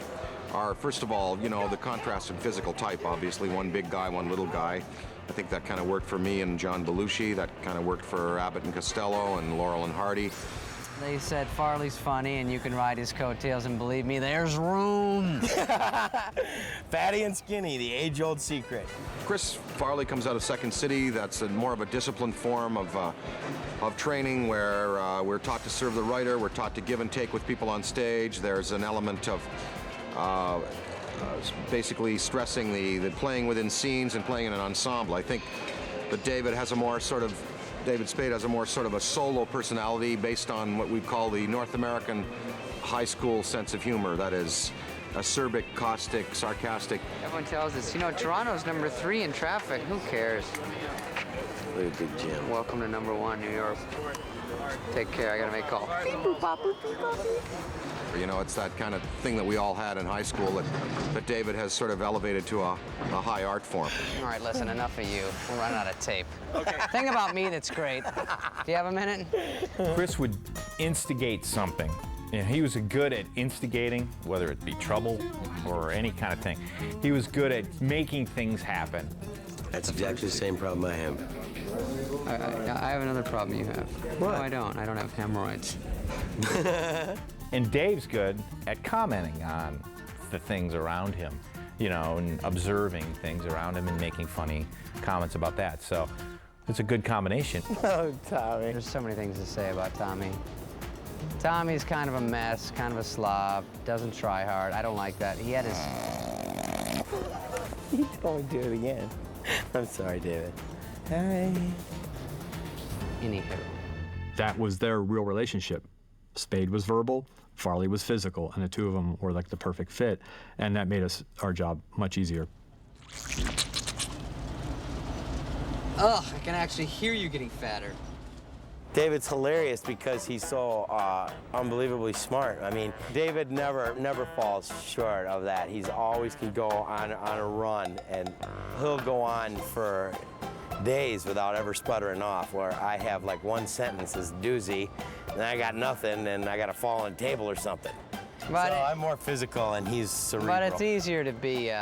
are, first of all, you know, the contrast in physical type, obviously. One big guy, one little guy. I think that kind of worked for me and John Belushi. That kind of worked for Abbott and Costello and Laurel and Hardy. They said Farley's funny and you can ride his coattails, and believe me, there's room. Fatty and skinny, the age-old secret. Chris Farley comes out of Second City. That's more of a disciplined form of training where we're taught to serve the writer, we're taught to give and take with people on stage. There's an element of basically stressing the playing within scenes and playing in an ensemble. I think that David Spade has a more sort of a solo personality based on what we call the North American high school sense of humor. That is acerbic, caustic, sarcastic. Everyone tells us, you know, Toronto's number 3 in traffic. Who cares? Really big Jim. Welcome to number 1, New York. Take care, I gotta make a call. You know, it's that kind of thing that we all had in high school that David has sort of elevated to a high art form. All right, listen, enough of you. We're running out of tape. Okay. Thing about me that's great. Do you have a minute? Chris would instigate something And he was good at instigating, whether it be trouble or any kind of thing. He was good at making things happen. That's exactly the same problem I have. I have another problem you have. What? No, I don't. I don't have hemorrhoids. And Dave's good at commenting on the things around him, you know, and observing things around him and making funny comments about that. So it's a good combination. Oh, Tommy. There's so many things to say about Tommy. Tommy's kind of a mess, kind of a slob, doesn't try hard. I don't like that. He had his... You don't do it again. I'm sorry, David. Hi. Anywho. That was their real relationship. Spade was verbal, Farley was physical, and the two of them were like the perfect fit, and that made our job much easier. Ugh, I can actually hear you getting fatter. David's hilarious because he's so unbelievably smart. I mean, David never falls short of that. He's always can go on a run, and he'll go on for days without ever sputtering off, where I have like one sentence is doozy, and I got nothing, and I got to fall on a table or something. But so I'm more physical, and he's cerebral. But it's easier to be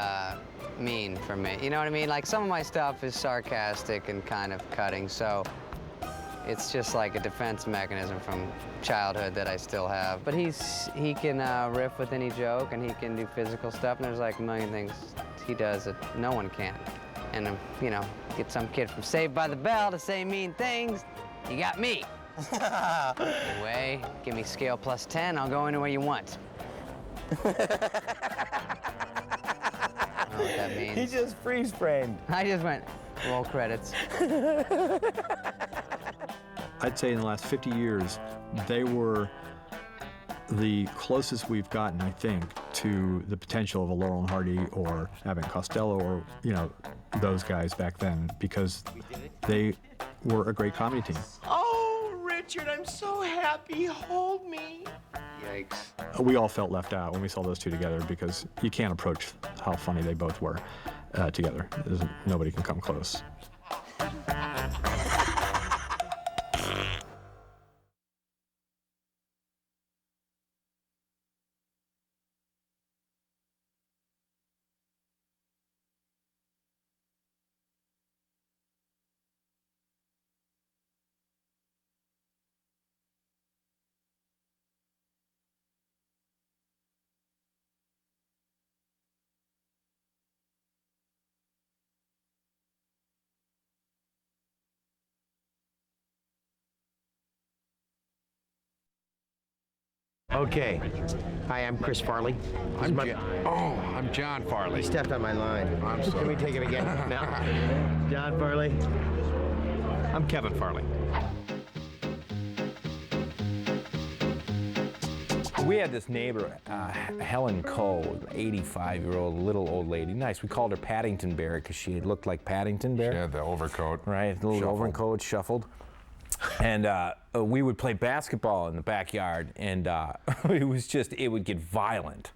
mean for me. You know what I mean? Like, some of my stuff is sarcastic and kind of cutting, so it's just like a defense mechanism from childhood that I still have. But he can riff with any joke, and he can do physical stuff, and there's like a million things he does that no one can. And, you know, get some kid from Saved by the Bell to say mean things, you got me. Anyway, give me scale plus 10, I'll go anywhere you want. I don't know what that means. He just freeze framed. I just went, roll credits. I'd say in the last 50 years, they were the closest we've gotten, I think, to the potential of a Laurel and Hardy or Abbott and Costello or, you know, those guys back then, because they were a great comedy team. Oh, Richard, I'm so happy. Hold me. Yikes. We all felt left out when we saw those two together because you can't approach how funny they both were together. Nobody can come close. Okay. Hi, I'm Chris Farley. I'm John Farley. He stepped on my line. I'm sorry. Can we take it again? No. John Farley. I'm Kevin Farley. We had this neighbor, Helen Coe, 85-year-old little old lady. Nice. We called her Paddington Bear because she looked like Paddington Bear. She had the overcoat. Right, the little Shuffled. overcoat shuffled. And we would play basketball in the backyard, and it would get violent.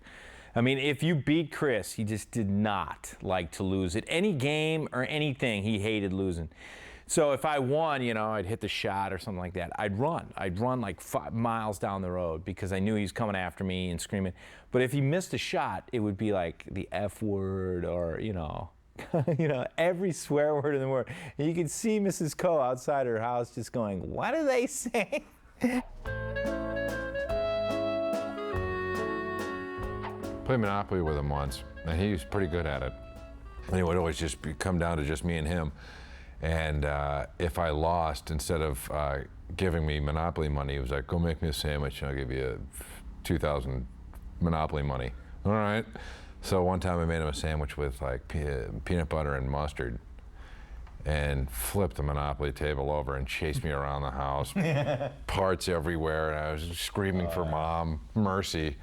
I mean, if you beat Chris, he just did not like to lose. At any game or anything, he hated losing. So if I won, you know, I'd hit the shot or something like that. I'd run like 5 miles down the road because I knew he was coming after me and screaming. But if he missed a shot, it would be like the F word or, you know, every swear word in the world. And you could see Mrs. Coe outside her house just going, what are they saying? Played Monopoly with him once, and he was pretty good at it. And it would always just come down to just me and him. And if I lost, instead of giving me Monopoly money, he was like, go make me a sandwich and I'll give you 2,000 Monopoly money. All right. So one time I made him a sandwich with like peanut butter and mustard and flipped the Monopoly table over and chased me around the house. Parts everywhere, and I was screaming for Mom, mercy.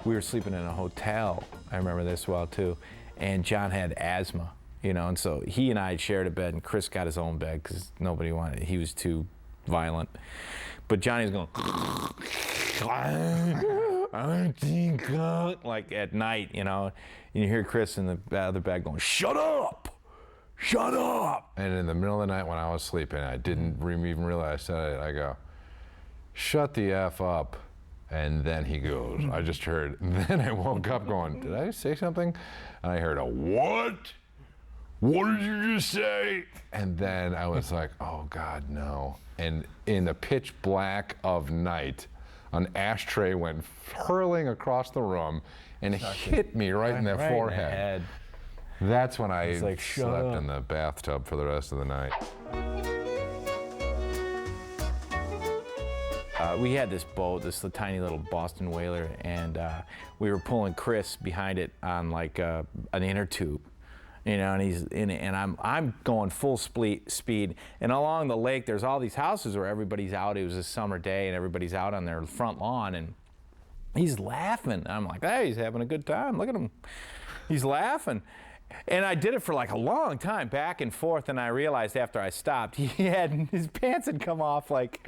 We were sleeping in a hotel, I remember this well too, and John had asthma, you know, and so he and I shared a bed, and Chris got his own bed because nobody wanted, he was too violent. But Johnny's going, like at night, you know, and you hear Chris in the other bed going, shut up! shut up. And in the middle of the night when I was sleeping, I didn't even realize I said it. I go, shut the F up. And then he goes, I just heard, and then I woke up going, did I say something? And I heard a, what? What did you just say? And then I was like, oh God, no. And in the pitch black of night, an ashtray went hurling across the room and hit me right in the forehead. That's when I like, slept in the bathtub for the rest of the night. We had this boat, this tiny little Boston whaler, and we were pulling Chris behind it on like an inner tube, you know, and he's in it, and I'm going full speed, and along the lake there's all these houses where everybody's out. It was a summer day, and everybody's out on their front lawn, and he's laughing. I'm like, hey, he's having a good time. Look at him, he's laughing. And I did it for like a long time, back and forth, and I realized after I stopped, his pants had come off like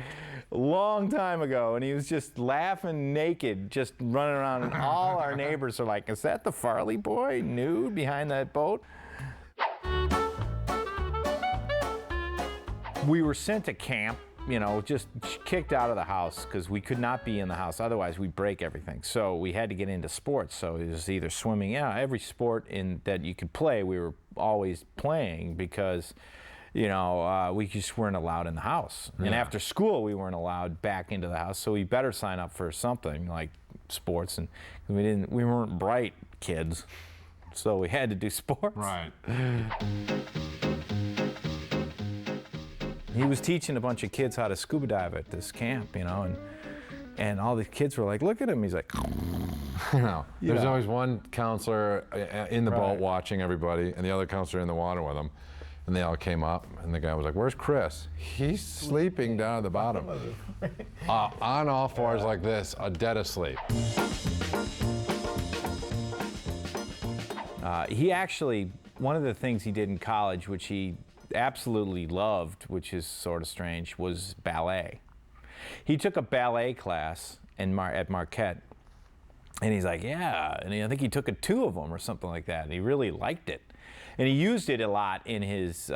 a long time ago, and he was just laughing naked, just running around, and all our neighbors are like, is that the Farley boy nude behind that boat? We were sent to camp, you know, just kicked out of the house because we could not be in the house. Otherwise, we'd break everything. So we had to get into sports. So it was either swimming. Yeah, every sport that you could play, we were always playing because, you know, we just weren't allowed in the house. Yeah. And after school, we weren't allowed back into the house. So we better sign up for something like sports. And we weren't bright kids. So we had to do sports. Right. He was teaching a bunch of kids how to scuba dive at this camp, you know, and all the kids were like, look at him. He's like, you know. There's always one counselor in the boat watching everybody, and the other counselor in the water with them. And they all came up, and the guy was like, where's Chris? He's sleeping down at the bottom. On all fours like this, dead asleep. He actually, one of the things he did in college, which he absolutely loved, which is sort of strange, was ballet. He took a ballet class at Marquette, and he's like, yeah, and I think he took 2 of them or something like that, and he really liked it. And he used it a lot in his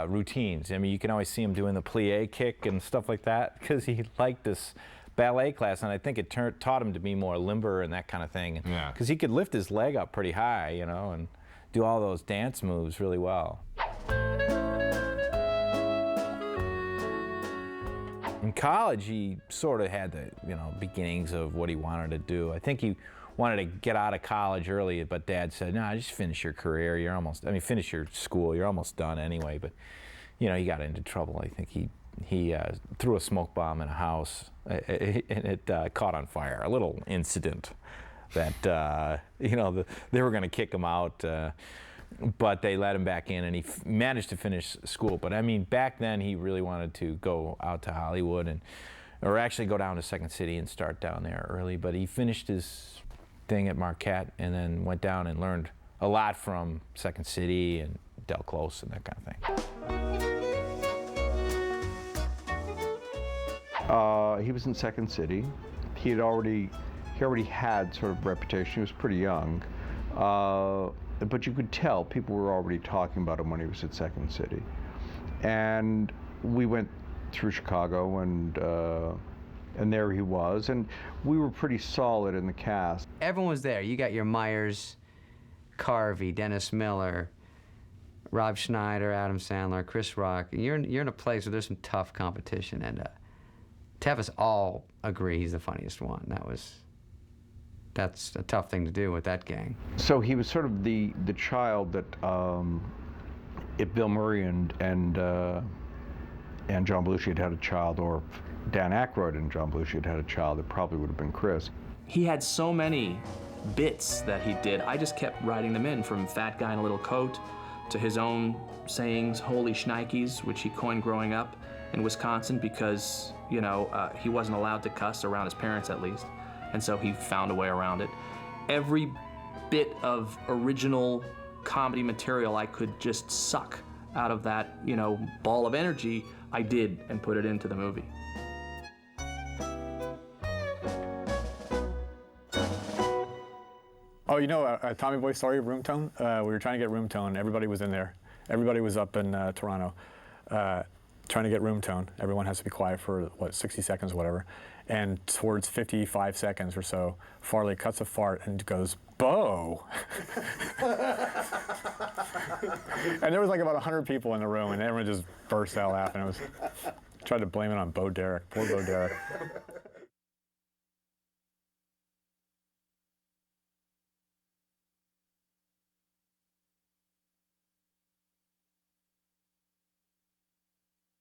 routines. I mean, you can always see him doing the plie kick and stuff like that because he liked this ballet class, and I think it taught him to be more limber and that kind of thing. Yeah. Because he could lift his leg up pretty high, you know, and do all those dance moves really well. In college, he sort of had the, you know, beginnings of what he wanted to do. I think he wanted to get out of college early, but Dad said, no, just finish your career. You're almost, I mean, finish your school. You're almost done anyway. But, you know, he got into trouble. I think he threw a smoke bomb in a house, and it caught on fire. A little incident that, you know, they were going to kick him out. But they let him back in, and he managed to finish school. But I mean, back then he really wanted to go out to Hollywood, or actually go down to Second City and start down there early. But he finished his thing at Marquette, and then went down and learned a lot from Second City and Del Close and that kind of thing. He was in Second City. He already had sort of reputation. He was pretty young. But you could tell people were already talking about him when he was at Second City. And we went through Chicago, and there he was, and we were pretty solid in the cast. Everyone was there. You got your Myers, Carvey, Dennis Miller, Rob Schneider, Adam Sandler, Chris Rock. You're in a place where there's some tough competition, and to have us all agree he's the funniest one, that's a tough thing to do with that gang. So he was sort of the child that if Bill Murray and John Belushi had a child, or Dan Aykroyd and John Belushi had a child, it probably would have been Chris. He had so many bits that he did. I just kept writing them in, from Fat Guy in a Little Coat to his own sayings, holy shnikes, which he coined growing up in Wisconsin because, you know, he wasn't allowed to cuss, around his parents at least. And so he found a way around it. Every bit of original comedy material I could just suck out of that, you know, ball of energy, I did and put it into the movie. Oh, you know, Tommy Boy story of Room Tone? We were trying to get Room Tone. Everybody was in there. Everybody was up in Toronto trying to get room tone. Everyone has to be quiet for, 60 seconds or whatever. And towards 55 seconds or so, Farley cuts a fart and goes, "Bo!" And there was like about 100 people in the room, and everyone just burst out laughing. Tried to blame it on Bo Derek. Poor Bo Derek.